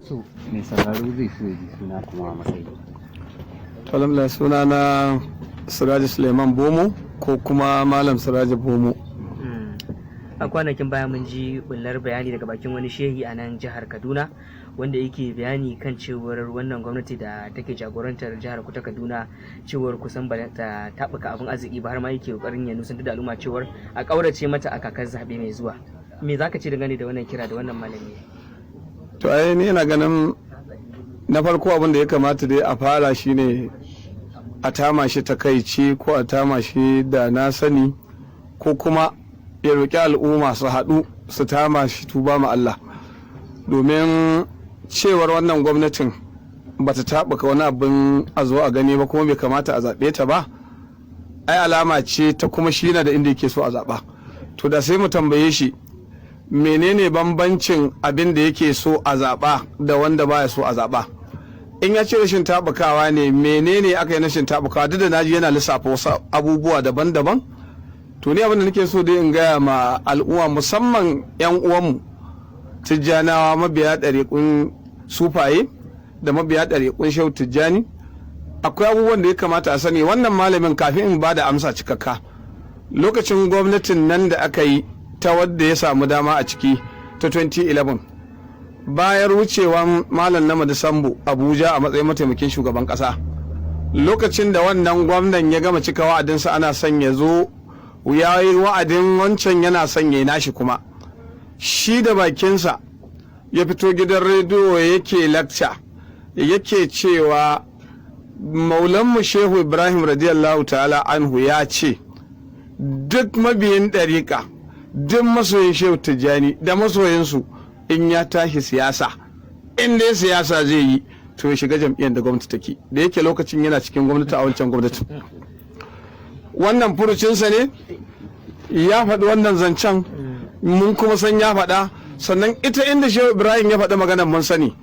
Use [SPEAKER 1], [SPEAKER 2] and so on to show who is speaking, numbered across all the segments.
[SPEAKER 1] So mai sauraro zai so ya ji suna kuma a matsayi.
[SPEAKER 2] Alhamdulillah, suna na Siraji Suleiman Bomo ko kuma Malam Siraji Bomo.
[SPEAKER 3] A kwanakin baya mun ji bullar bayani daga bakin wani shehi a nan jihar Kaduna wanda yake bayani kan cewar wannan gwamnati da take jagorantar jihar ta Kaduna cewar kusan ba ta taɓuka abin arziki ba, har ma yake kokarin ya nusantar da al'umma cewar a ƙaurace mata a kakar zaɓe mai zuwa. Me zaka ce dangane da wannan kira da wannan malami?
[SPEAKER 2] To ai ni ina ganin na farko abin da ya kamata dai a fara shine a tama shi takaici ko a tama shi da na sani ko kuma ya roƙi al'umma su haɗu su tama shi tuba ma Allah, domin cewar wannan gwamnatin ba ta taɓuka wani abin a zo a gani ba kuma bai kamata a zaɓe ta ba, ai alama ce ta kuma shi na da inda yake so a zaɓa. To da sai mu tambaye shi menene bambancin abin da yake so a zaɓa da wanda baya so a zaɓa. In ya ce rashin taɓukawa ne, menene aka yi rashin taɓukawa? Duk da naji yana lissafa wasu abubuwa daban-daban. To ni abin da nake so dai in gaya ma al'umma, musamman 'yan uwanmu tijjanawa mabiya ɗariƙun sufaye da mabiya ɗariƙun shehu tijjani, akwai abubuwan da ya kamata a sani. Wannan malamin, kafin in ba da amsa cikakka, lokacin gwamnatin nan da aka yi ta wadda ya samu dama a ciki ta 2011, bayar wucewan malam Namadi Sambo Abuja a matsayin mataimakin shugaban ƙasa, lokacin da wannan gwamnan ya gama cika wa'adinsa ana son ya zo ya yi wa'adin wancan yana son ya nashi, kuma shi da bakinsa ya fito gidan rediyo yake lakca yake cewa maulanmu shehu Ibrahim radiyallahu ta'ala anhu ya ce duk mabiyin ɗariƙa, duk masoyin shehu tijjani da masoyinsu in ya tashi siyasa, in dai siyasa zai yi to ya shiga jam'iyyar da gwamnati take, da yake lokacin yana cikin gwamnati a wancan gwamnatin. Wannan furucinsa ne ya faɗi wannan zancen, mun kuma san ya faɗa. Sannan ita inda shehu Ibrahim ya faɗi maganar mun sani,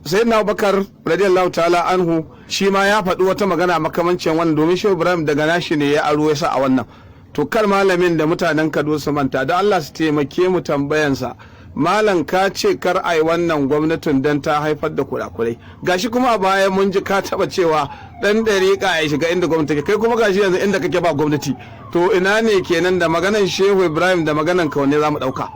[SPEAKER 2] sayyidina Abubakar radiyallahu ta'ala anhu shi ma ya faɗi wata magana makamancin wannan, domin shehu Ibrahim daga nashi ne ya aro ya sa a wannan. To kar malamin da mutanen Kaduna su manta, da Allah su taimake mu tambayansa, malam ka ce kar ai wannan gwamnatin don ta haifar da kurakurai, gashi kuma a baya mun ji ka taba cewa dan dariƙa ya shiga inda gwamnati kai kuma gashi yanzu inda kake ba gwamnati. To ina ne kenan da maganan shehu Ibrahim da maganan ka wanne za mu ɗauka?